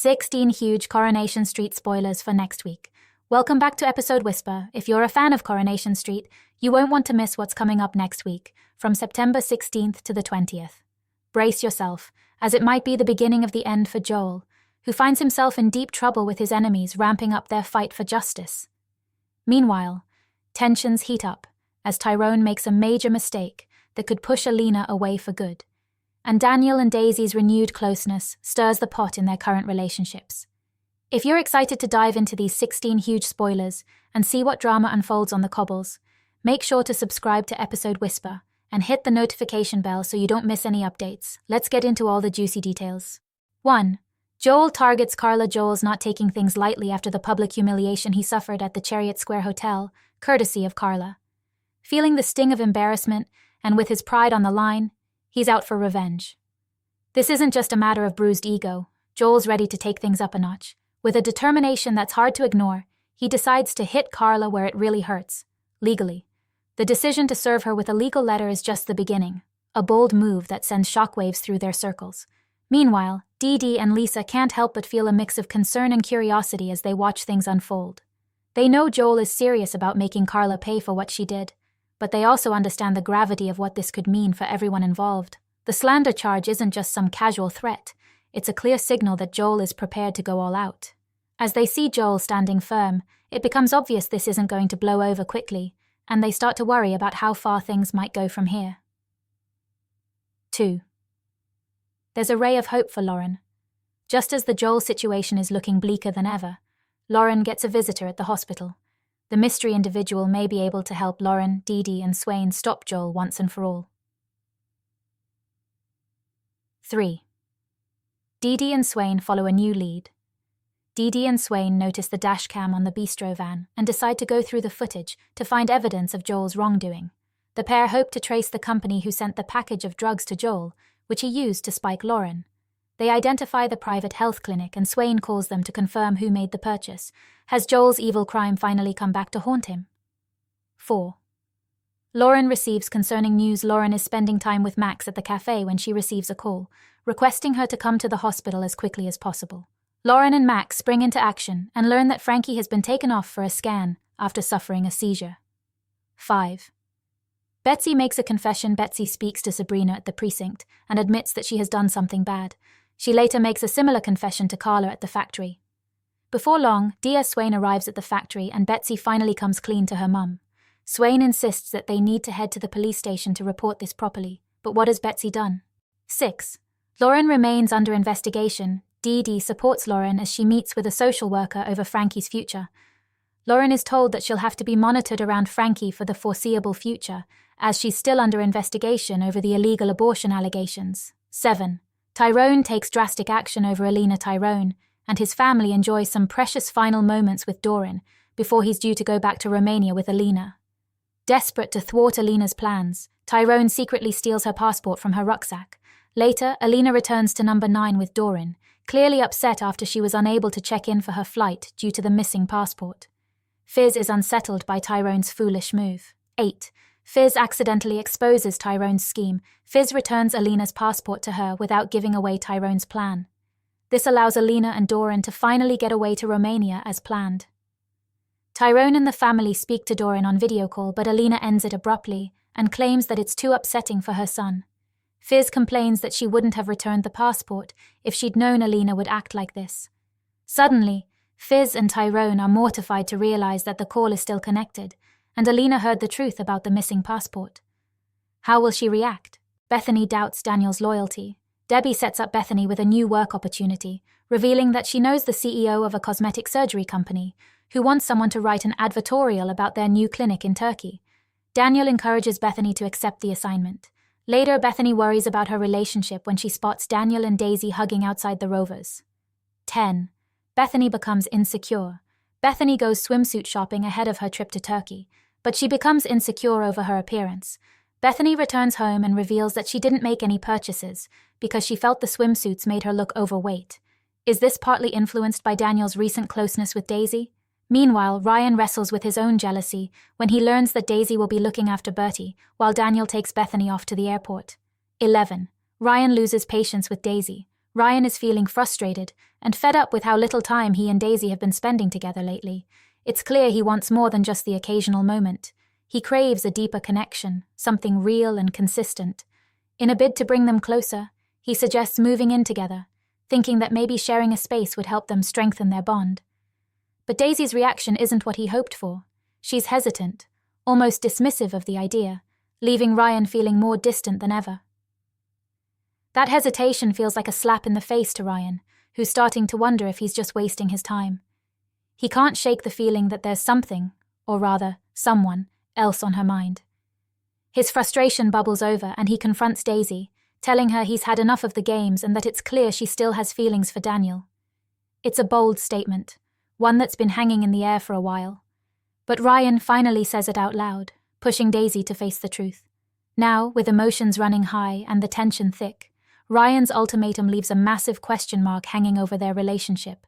16 huge Coronation Street spoilers for next week. Welcome back to Episode Whisper. If you're a fan of Coronation Street, you won't want to miss what's coming up next week, from September 16th to the 20th. Brace yourself, as it might be the beginning of the end for Joel, who finds himself in deep trouble with his enemies ramping up their fight for justice. Meanwhile, tensions heat up as Tyrone makes a major mistake that could push Alina away for good, and Daniel and Daisy's renewed closeness stirs the pot in their current relationships. If you're excited to dive into these 16 huge spoilers and see what drama unfolds on the cobbles, make sure to subscribe to Episode Whisper and hit the notification bell so you don't miss any updates. Let's get into all the juicy details. 1. Joel targets Carla. Joel's not taking things lightly after the public humiliation he suffered at the Chariot Square Hotel, courtesy of Carla. Feeling the sting of embarrassment, and with his pride on the line, he's out for revenge. This isn't just a matter of bruised ego. Joel's ready to take things up a notch. With a determination that's hard to ignore, he decides to hit Carla where it really hurts, legally. The decision to serve her with a legal letter is just the beginning, a bold move that sends shockwaves through their circles. Meanwhile, Dee-Dee and Lisa can't help but feel a mix of concern and curiosity as they watch things unfold. They know Joel is serious about making Carla pay for what she did, but they also understand the gravity of what this could mean for everyone involved. The slander charge isn't just some casual threat. It's a clear signal that Joel is prepared to go all out. As they see Joel standing firm, it becomes obvious this isn't going to blow over quickly, and they start to worry about how far things might go from here. 2. There's a ray of hope for Lauren. Just as the Joel situation is looking bleaker than ever, Lauren gets a visitor at the hospital. The mystery individual may be able to help Lauren, Dee-Dee and Swain stop Joel once and for all. 3. Dee-Dee and Swain follow a new lead. Dee-Dee and Swain notice the dashcam on the bistro van and decide to go through the footage to find evidence of Joel's wrongdoing. The pair hope to trace the company who sent the package of drugs to Joel, which he used to spike Lauren. They identify the private health clinic and Swain calls them to confirm who made the purchase. Has Joel's evil crime finally come back to haunt him? 4. Lauren receives concerning news. Lauren is spending time with Max at the cafe when she receives a call, requesting her to come to the hospital as quickly as possible. Lauren and Max spring into action and learn that Frankie has been taken off for a scan after suffering a seizure. 5. Betsy makes a confession. Betsy speaks to Sabrina at the precinct and admits that she has done something bad. She later makes a similar confession to Carla at the factory. Before long, Dee Swain arrives at the factory and Betsy finally comes clean to her mum. Swain insists that they need to head to the police station to report this properly, but what has Betsy done? 6. Lauren remains under investigation. Dee-Dee supports Lauren as she meets with a social worker over Frankie's future. Lauren is told that she'll have to be monitored around Frankie for the foreseeable future, as she's still under investigation over the illegal abortion allegations. 7. Tyrone takes drastic action over Alina. Tyrone and his family enjoy some precious final moments with Doran before he's due to go back to Romania with Alina. Desperate to thwart Alina's plans, Tyrone secretly steals her passport from her rucksack. Later, Alina returns to number 9 with Doran, clearly upset after she was unable to check in for her flight due to the missing passport. Fizz is unsettled by Tyrone's foolish move. 8. Fizz accidentally exposes Tyrone's scheme. Fizz returns Alina's passport to her without giving away Tyrone's plan. This allows Alina and Doran to finally get away to Romania as planned. Tyrone and the family speak to Doran on video call, but Alina ends it abruptly and claims that it's too upsetting for her son. Fizz complains that she wouldn't have returned the passport if she'd known Alina would act like this. Suddenly, Fizz and Tyrone are mortified to realize that the call is still connected, and Alina heard the truth about the missing passport. How will she react? Bethany doubts Daniel's loyalty. Debbie sets up Bethany with a new work opportunity, revealing that she knows the CEO of a cosmetic surgery company, who wants someone to write an advertorial about their new clinic in Turkey. Daniel encourages Bethany to accept the assignment. Later, Bethany worries about her relationship when she spots Daniel and Daisy hugging outside the Rovers. 10. Bethany becomes insecure. Bethany goes swimsuit shopping ahead of her trip to Turkey, but she becomes insecure over her appearance. Bethany returns home and reveals that she didn't make any purchases because she felt the swimsuits made her look overweight. Is this partly influenced by Daniel's recent closeness with Daisy? Meanwhile, Ryan wrestles with his own jealousy when he learns that Daisy will be looking after Bertie while Daniel takes Bethany off to the airport. 11. Ryan loses patience with Daisy. Ryan is feeling frustrated and fed up with how little time he and Daisy have been spending together lately. It's clear he wants more than just the occasional moment. He craves a deeper connection, something real and consistent. In a bid to bring them closer, he suggests moving in together, thinking that maybe sharing a space would help them strengthen their bond. But Daisy's reaction isn't what he hoped for. She's hesitant, almost dismissive of the idea, leaving Ryan feeling more distant than ever. That hesitation feels like a slap in the face to Ryan, who's starting to wonder if he's just wasting his time. He can't shake the feeling that there's something, or rather, someone, else on her mind. His frustration bubbles over and he confronts Daisy, telling her he's had enough of the games and that it's clear she still has feelings for Daniel. It's a bold statement, one that's been hanging in the air for a while. But Ryan finally says it out loud, pushing Daisy to face the truth. Now, with emotions running high and the tension thick, Ryan's ultimatum leaves a massive question mark hanging over their relationship.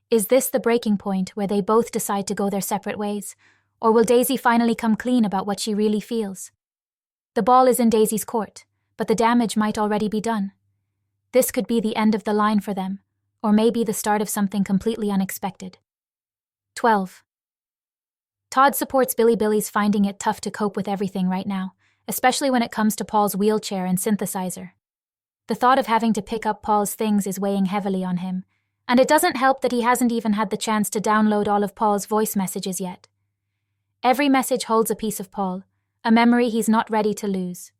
Is this the breaking point where they both decide to go their separate ways? Or will Daisy finally come clean about what she really feels? The ball is in Daisy's court, but the damage might already be done. This could be the end of the line for them, or maybe the start of something completely unexpected. 12. Todd supports Billy's finding it tough to cope with everything right now, especially when it comes to Paul's wheelchair and synthesizer. The thought of having to pick up Paul's things is weighing heavily on him, and it doesn't help that he hasn't even had the chance to download all of Paul's voice messages yet. Every message holds a piece of Paul, a memory he's not ready to lose.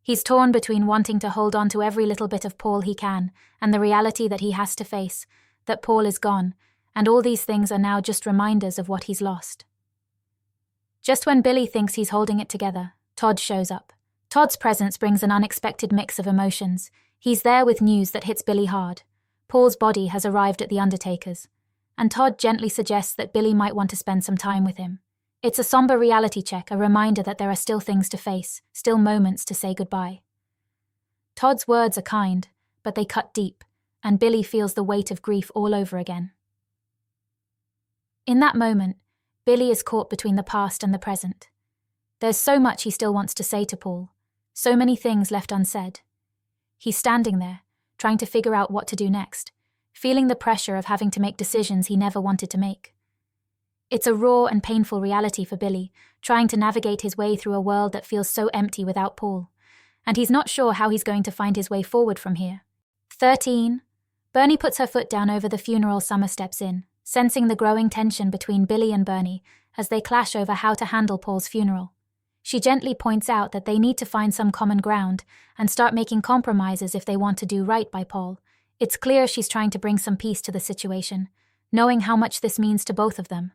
He's torn between wanting to hold on to every little bit of Paul he can and the reality that he has to face, that Paul is gone, and all these things are now just reminders of what he's lost. Just when Billy thinks he's holding it together, Todd shows up. Todd's presence brings an unexpected mix of emotions. He's there with news that hits Billy hard. Paul's body has arrived at the undertaker's, and Todd gently suggests that Billy might want to spend some time with him. It's a somber reality check, a reminder that there are still things to face, still moments to say goodbye. Todd's words are kind, but they cut deep, and Billy feels the weight of grief all over again. In that moment, Billy is caught between the past and the present. There's so much he still wants to say to Paul, so many things left unsaid. He's standing there, trying to figure out what to do next, feeling the pressure of having to make decisions he never wanted to make. It's a raw and painful reality for Billy, trying to navigate his way through a world that feels so empty without Paul, and he's not sure how he's going to find his way forward from here. 13. Bernie puts her foot down over the funeral. Summer steps in, sensing the growing tension between Billy and Bernie as they clash over how to handle Paul's funeral. She gently points out that they need to find some common ground and start making compromises if they want to do right by Paul. It's clear she's trying to bring some peace to the situation, knowing how much this means to both of them.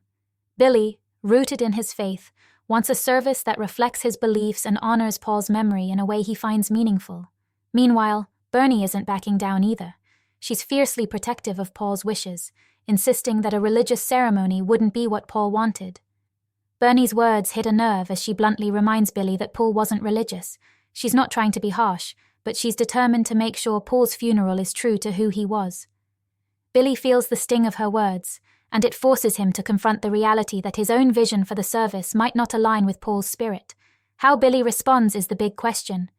Billy, rooted in his faith, wants a service that reflects his beliefs and honors Paul's memory in a way he finds meaningful. Meanwhile, Bernie isn't backing down either. She's fiercely protective of Paul's wishes, insisting that a religious ceremony wouldn't be what Paul wanted. Bernie's words hit a nerve as she bluntly reminds Billy that Paul wasn't religious. She's not trying to be harsh, but she's determined to make sure Paul's funeral is true to who he was. Billy feels the sting of her words, and it forces him to confront the reality that his own vision for the service might not align with Paul's spirit. How Billy responds is the big question.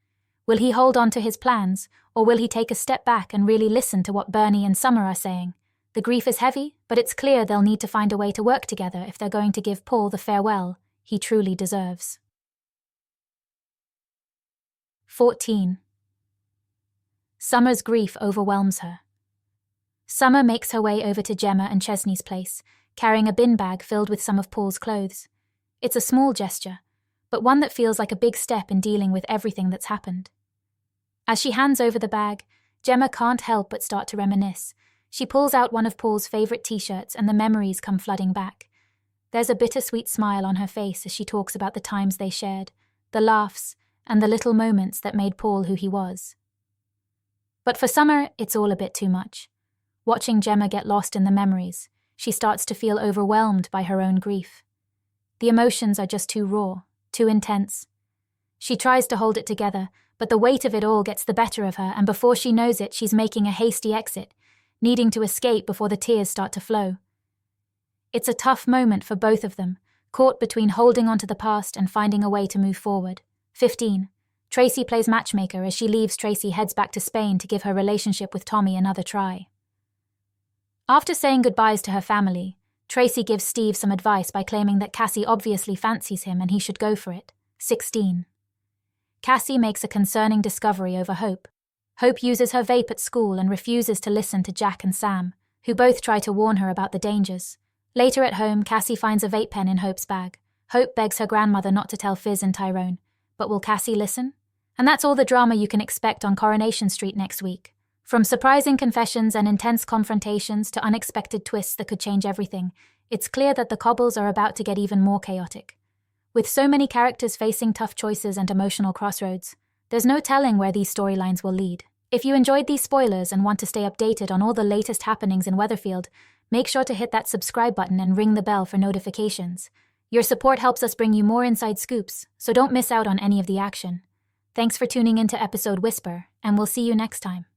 Will he hold on to his plans, or will he take a step back and really listen to what Bernie and Summer are saying? The grief is heavy, but it's clear they'll need to find a way to work together if they're going to give Paul the farewell he truly deserves. 14. Summer's grief overwhelms her. Summer makes her way over to Gemma and Chesney's place, carrying a bin bag filled with some of Paul's clothes. It's a small gesture, but one that feels like a big step in dealing with everything that's happened. As she hands over the bag, Gemma can't help but start to reminisce. She pulls out one of Paul's favorite t-shirts and the memories come flooding back. There's a bittersweet smile on her face as she talks about the times they shared, the laughs, and the little moments that made Paul who he was. But for Summer, it's all a bit too much. Watching Gemma get lost in the memories, she starts to feel overwhelmed by her own grief. The emotions are just too raw, too intense. She tries to hold it together, but the weight of it all gets the better of her, and before she knows it, she's making a hasty exit, needing to escape before the tears start to flow. It's a tough moment for both of them, caught between holding on to the past and finding a way to move forward. 15. Tracy plays matchmaker as she leaves. Tracy heads back to Spain to give her relationship with Tommy another try. After saying goodbyes to her family, Tracy gives Steve some advice by claiming that Cassie obviously fancies him and he should go for it. 16. Cassie makes a concerning discovery over Hope. Hope uses her vape at school and refuses to listen to Jack and Sam, who both try to warn her about the dangers. Later at home, Cassie finds a vape pen in Hope's bag. Hope begs her grandmother not to tell Fizz and Tyrone, but will Cassie listen? And that's all the drama you can expect on Coronation Street next week. From surprising confessions and intense confrontations to unexpected twists that could change everything, it's clear that the Cobbles are about to get even more chaotic. With so many characters facing tough choices and emotional crossroads, there's no telling where these storylines will lead. If you enjoyed these spoilers and want to stay updated on all the latest happenings in Weatherfield, make sure to hit that subscribe button and ring the bell for notifications. Your support helps us bring you more inside scoops, so don't miss out on any of the action. Thanks for tuning into episode Whisper, and we'll see you next time.